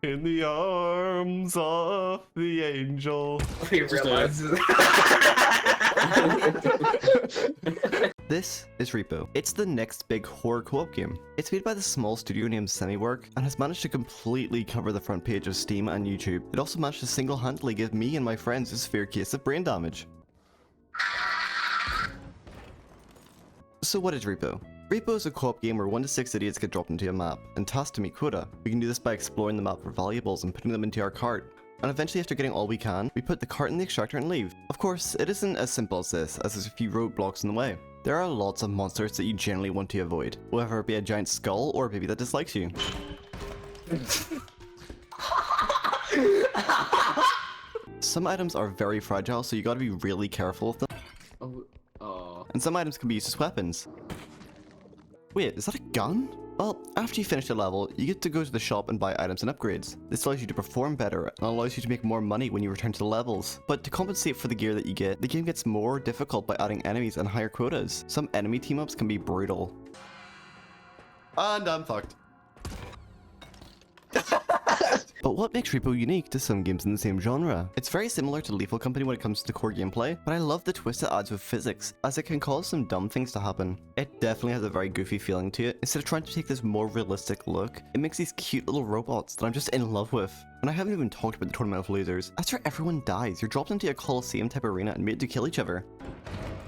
In the arms of the angel. He realizes. This is Repo. It's the next big horror co-op game. It's made by the small studio named Semiwork and has managed to completely cover the front page of Steam and YouTube. It also managed to single-handedly give me and my friends a severe case of brain damage. So what is Repo? Repo is a co-op game where 1 to 6 idiots get dropped into a map and tasked to meet quota. We can do this by exploring the map for valuables and putting them into our cart. And eventually, after getting all we can, we put the cart in the extractor and leave. Of course, it isn't as simple as this, as there's a few roadblocks in the way. There are lots of monsters that you generally want to avoid, whether it be a giant skull or a baby that dislikes you. Some items are very fragile, so you gotta be really careful with them. And some items can be used as weapons. Wait, is that a gun? Well, after you finish the level, you get to go to the shop and buy items and upgrades. This allows you to perform better and allows you to make more money when you return to the levels. But to compensate for the gear that you get, the game gets more difficult by adding enemies and higher quotas. Some enemy team-ups can be brutal. And I'm fucked. But what makes Repo unique to some games in the same genre? It's very similar to Lethal Company when it comes to the core gameplay, but I love the twist it adds with physics, as it can cause some dumb things to happen. It definitely has a very goofy feeling to it. Instead of trying to take this more realistic look, it makes these cute little robots that I'm just in love with. And I haven't even talked about the Tournament of Losers. After everyone dies, you're dropped into a Coliseum type arena and made to kill each other.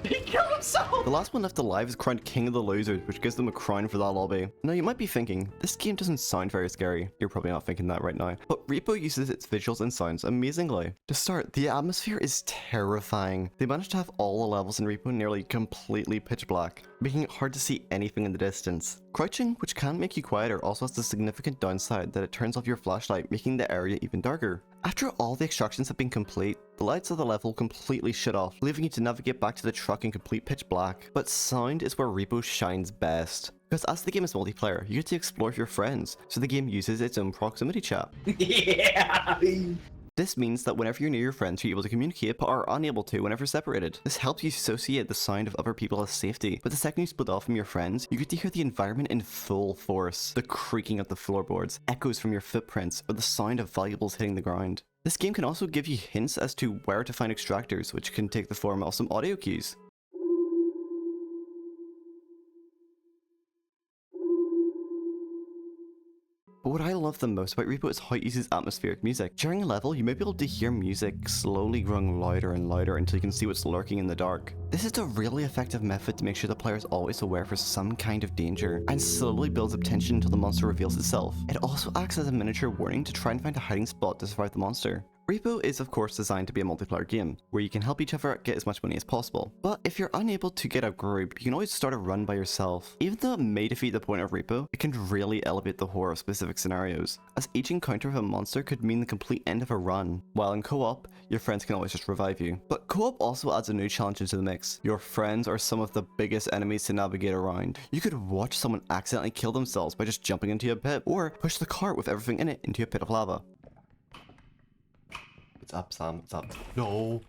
He killed himself! The last one left alive is crowned King of the Losers, which gives them a crown for that lobby. Now you might be thinking, this game doesn't sound very scary. You're probably not thinking that right now. But Repo uses its visuals and sounds amazingly. To start, the atmosphere is terrifying. They managed to have all the levels in Repo nearly completely pitch black, making it hard to see anything in the distance. Crouching, which can make you quieter, also has the significant downside that it turns off your flashlight, making the area even darker. After all the extractions have been complete, the lights of the level completely shut off, leaving you to navigate back to the truck in complete pitch black. But sound is where Repo shines best. Because as the game is multiplayer, you get to explore with your friends, so the game uses its own proximity chat. Yeah! This means that whenever you're near your friends, you're able to communicate, but are unable to whenever separated. This helps you associate the sound of other people as safety, but the second you split off from your friends, you get to hear the environment in full force. The creaking of the floorboards, echoes from your footprints, or the sound of valuables hitting the ground. This game can also give you hints as to where to find extractors, which can take the form of some audio cues. But what I love the most about Repo is how it uses atmospheric music. During a level, you may be able to hear music slowly growing louder and louder until you can see what's lurking in the dark. This is a really effective method to make sure the player is always aware for some kind of danger, and slowly builds up tension until the monster reveals itself. It also acts as a miniature warning to try and find a hiding spot to survive the monster. Repo is of course designed to be a multiplayer game, where you can help each other get as much money as possible. But if you're unable to get a group, you can always start a run by yourself. Even though it may defeat the point of Repo, it can really elevate the horror of specific scenarios, as each encounter with a monster could mean the complete end of a run, while in co-op, your friends can always just revive you. But co-op also adds a new challenge into the mix. Your friends are some of the biggest enemies to navigate around. You could watch someone accidentally kill themselves by just jumping into a pit, or push the cart with everything in it into a pit of lava. It's up, Sam. It's up. No.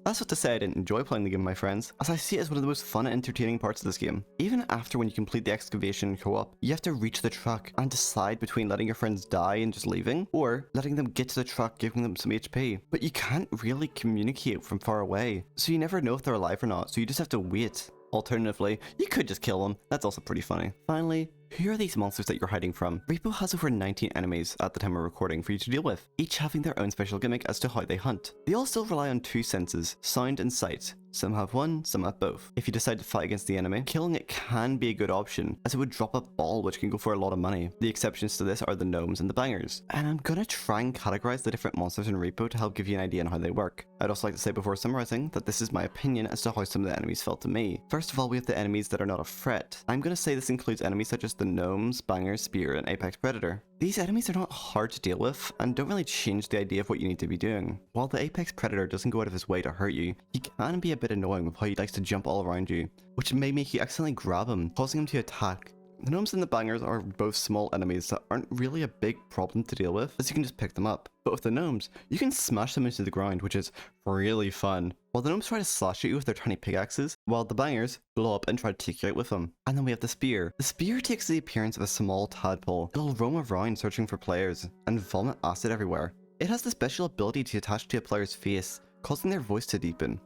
That's not to say I didn't enjoy playing the game with my friends, as I see it as one of the most fun and entertaining parts of this game. Even after when you complete the excavation co-op, you have to reach the truck and decide between letting your friends die and just leaving, or letting them get to the truck giving them some HP. But you can't really communicate from far away, so you never know if they're alive or not, so you just have to wait. Alternatively, you could just kill them. That's also pretty funny. Finally, who are these monsters that you're hiding from? Repo has over 19 enemies at the time of recording for you to deal with, each having their own special gimmick as to how they hunt. They all still rely on 2 senses, sound and sight. Some have one, some have both. If you decide to fight against the enemy, killing it can be a good option, as it would drop a ball which can go for a lot of money. The exceptions to this are the gnomes and the bangers. And I'm gonna try and categorize the different monsters in Repo to help give you an idea on how they work. I'd also like to say before summarizing that this is my opinion as to how some of the enemies felt to me. First of all, we have the enemies that are not a threat. I'm gonna say this includes enemies such as the gnomes, bangers, spear, and apex predator. These enemies are not hard to deal with, and don't really change the idea of what you need to be doing. While the apex predator doesn't go out of his way to hurt you, he can be a bit annoying with how he likes to jump all around you, which may make you accidentally grab him, causing him to attack, The gnomes and the bangers are both small enemies that aren't really a big problem to deal with, as you can just pick them up. But with the gnomes, you can smash them into the ground, which is really fun. While the gnomes try to slash at you with their tiny pickaxes, while the bangers blow up and try to take you out with them. And then we have the spear. The spear takes the appearance of a small tadpole. It'll roam around searching for players and vomit acid everywhere. It has the special ability to attach to a player's face, causing their voice to deepen.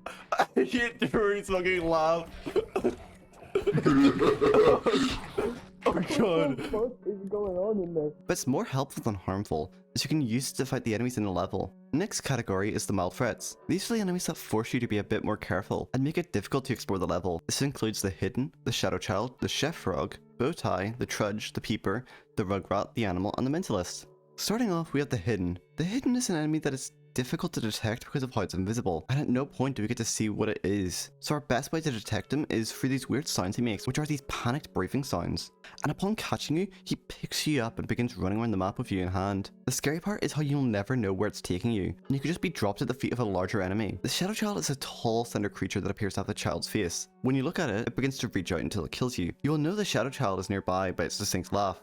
I hate Drew's fucking laugh. Oh god. What is going on in there? But it's more helpful than harmful, as you can use it to fight the enemies in the level. The next category is the mild threats. These are the enemies that force you to be a bit more careful and make it difficult to explore the level. This includes the hidden, the shadow child, the chef frog, bowtie, the trudge, the peeper, the rugrat, the animal, and the mentalist. Starting off, we have the hidden. The hidden is an enemy that is difficult to detect because of how it's invisible, and at no point do we get to see what it is. So our best way to detect him is through these weird sounds he makes, which are these panicked breathing sounds. And upon catching you, he picks you up and begins running around the map with you in hand. The scary part is how you'll never know where it's taking you, and you could just be dropped at the feet of a larger enemy. The shadow child is a tall, slender creature that appears to have the child's face. When you look at it, it begins to reach out until it kills you. You will know the shadow child is nearby by its distinct laugh.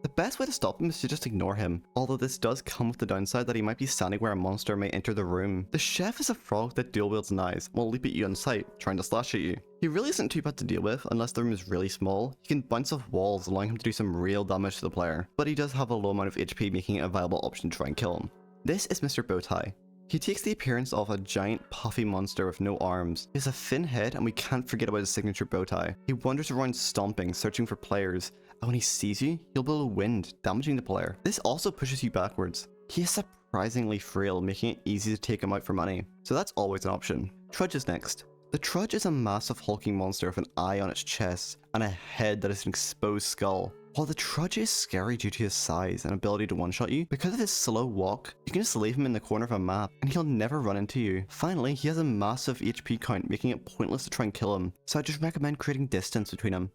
The best way to stop him is to just ignore him, although this does come with the downside that he might be standing where a monster may enter the room. The chef is a frog that dual wields knives and will leap at you on sight, trying to slash at you. He really isn't too bad to deal with unless the room is really small. He can bounce off walls, allowing him to do some real damage to the player, but he does have a low amount of HP, making it a viable option to try and kill him. This is Mr. Bowtie. He takes the appearance of a giant puffy monster with no arms. He has a thin head, and we can't forget about his signature bowtie. He wanders around stomping, searching for players, and when he sees you, he'll blow wind, damaging the player. This also pushes you backwards. He is surprisingly frail, making it easy to take him out for money, so that's always an option. Trudge is next. The trudge is a massive hulking monster with an eye on its chest and a head that is an exposed skull. While the trudge is scary due to his size and ability to one-shot you, because of his slow walk, you can just leave him in the corner of a map and he'll never run into you. Finally, he has a massive HP count, making it pointless to try and kill him, so I just recommend creating distance between him.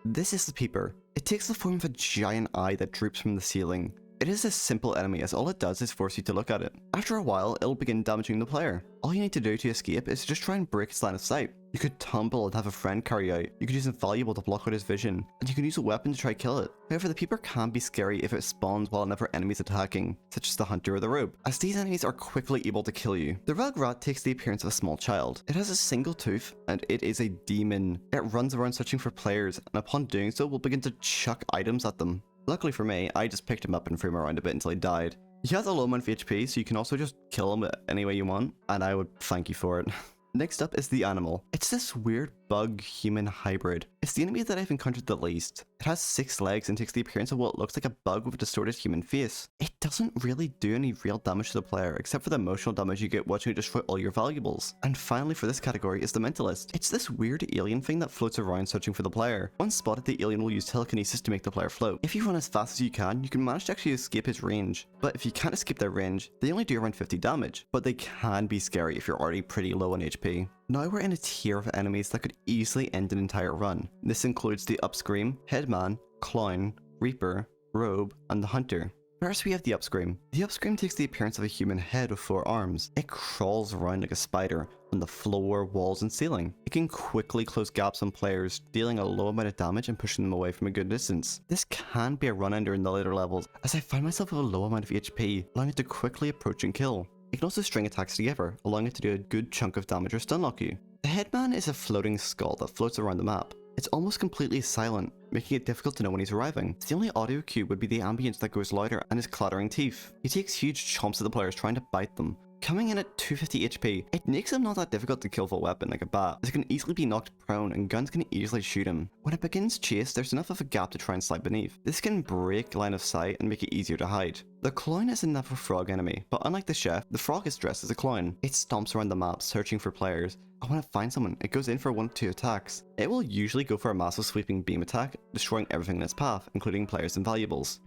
This is the peeper. It takes the form of a giant eye that droops from the ceiling. It is a simple enemy, as all it does is force you to look at it. After a while, it'll begin damaging the player. All you need to do to escape is to just try and break its line of sight. You could tumble and have a friend carry out, you could use invaluable to block out his vision, and you can use a weapon to try kill it. However, the peeper can be scary if it spawns while another enemy is attacking, such as the hunter or the robe, as these enemies are quickly able to kill you. The rugrat takes the appearance of a small child. It has a single tooth, and it is a demon. It runs around searching for players, and upon doing so will begin to chuck items at them. Luckily for me, I just picked him up and threw him around a bit until he died. He has a low amount of HP, so you can also just kill him any way you want, and I would thank you for it. Next up is the animal. It's this weird bug-human hybrid. It's the enemy that I've encountered the least. It has 6 legs and takes the appearance of what looks like a bug with a distorted human face. It doesn't really do any real damage to the player, except for the emotional damage you get watching it destroy all your valuables. And finally for this category is the mentalist. It's this weird alien thing that floats around searching for the player. Once spotted, the alien will use telekinesis to make the player float. If you run as fast as you can manage to actually escape his range. But if you can't escape their range, they only do around 50 damage. But they can be scary if you're already pretty low on HP. Now we're in a tier of enemies that could easily end an entire run. This includes the Upscream, Headman, Clown, Reaper, Robe, and the Hunter. First we have the Upscream. The Upscream takes the appearance of a human head with 4 arms. It crawls around like a spider on the floor, walls, and ceiling. It can quickly close gaps on players, dealing a low amount of damage and pushing them away from a good distance. This can be a run ender in the later levels, as I find myself with a low amount of HP, allowing it to quickly approach and kill. It can also string attacks together, allowing it to do a good chunk of damage or stunlock you. The Headman is a floating skull that floats around the map. It's almost completely silent, making it difficult to know when he's arriving. The only audio cue would be the ambience that goes louder and his clattering teeth. He takes huge chomps at the players trying to bite them. Coming in at 250 HP, it makes him not that difficult to kill with a weapon like a bat, as it can easily be knocked prone and guns can easily shoot him. When it begins chase, there's enough of a gap to try and slide beneath. This can break line of sight and make it easier to hide. The clown is another frog enemy, but unlike the chef, the frog is dressed as a clown. It stomps around the map searching for players, and when it finds someone, it goes in for 1 or 2 attacks. It will usually go for a massive sweeping beam attack, destroying everything in its path, including players and valuables.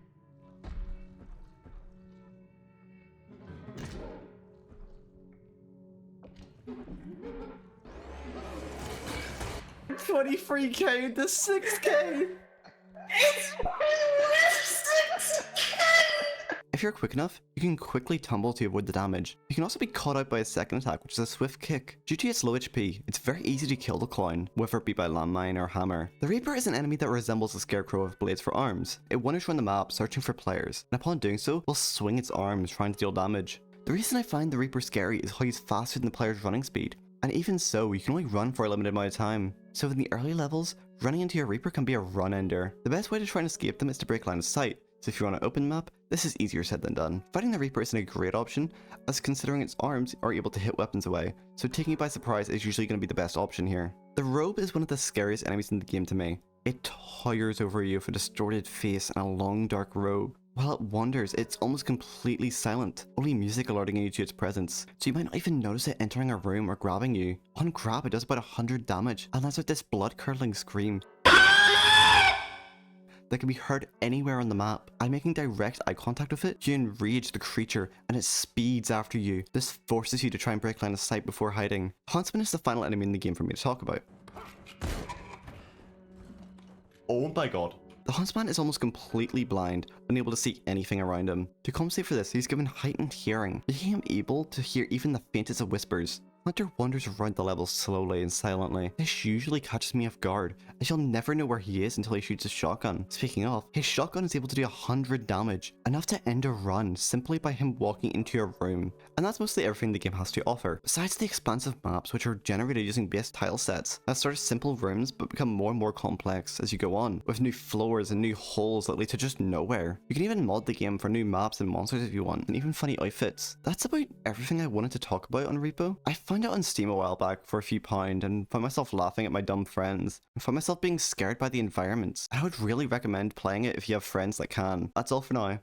$23K to $6K! If you're quick enough, you can quickly tumble to avoid the damage. You can also be caught out by a second attack, which is a swift kick. Due to its low HP, it's very easy to kill the clown, whether it be by landmine or hammer. The Reaper is an enemy that resembles a scarecrow with blades for arms. It wanders around the map searching for players, and upon doing so, will swing its arms trying to deal damage. The reason I find the Reaper scary is how he's faster than the player's running speed, and even so, you can only run for a limited amount of time. So in the early levels, running into your Reaper can be a run ender. The best way to try and escape them is to break line of sight, so if you're on an open map, this is easier said than done. Fighting the Reaper isn't a great option, as considering its arms are able to hit weapons away, so taking it by surprise is usually going to be the best option here. The Robe is one of the scariest enemies in the game to me. It towers over you with a distorted face and a long dark robe. While it wanders, it's almost completely silent, only music alerting you to its presence, so you might not even notice it entering a room or grabbing you. On grab, it does about 100 damage, and lets out this blood-curdling scream that can be heard anywhere on the map. And making direct eye contact with it, you enrage the creature, and it speeds after you. This forces you to try and break line of sight before hiding. Huntsman is the final enemy in the game for me to talk about. Oh my god. The Huntsman is almost completely blind, unable to see anything around him. To compensate for this, he's given heightened hearing, making him able to hear even the faintest of whispers. Hunter wanders around the level slowly and silently. This usually catches me off guard, as you'll never know where he is until he shoots his shotgun. Speaking of, his shotgun is able to do 100 damage, enough to end a run simply by him walking into your room. And that's mostly everything the game has to offer, besides the expansive maps which are generated using base tile sets that start as simple rooms but become more and more complex as you go on, with new floors and new holes that lead to just nowhere. You can even mod the game for new maps and monsters if you want, and even funny outfits. That's about everything I wanted to talk about on Repo. I found it on Steam a while back for a few pound and found myself laughing at my dumb friends, and found myself being scared by the environments. I would really recommend playing it if you have friends that can. That's all for now.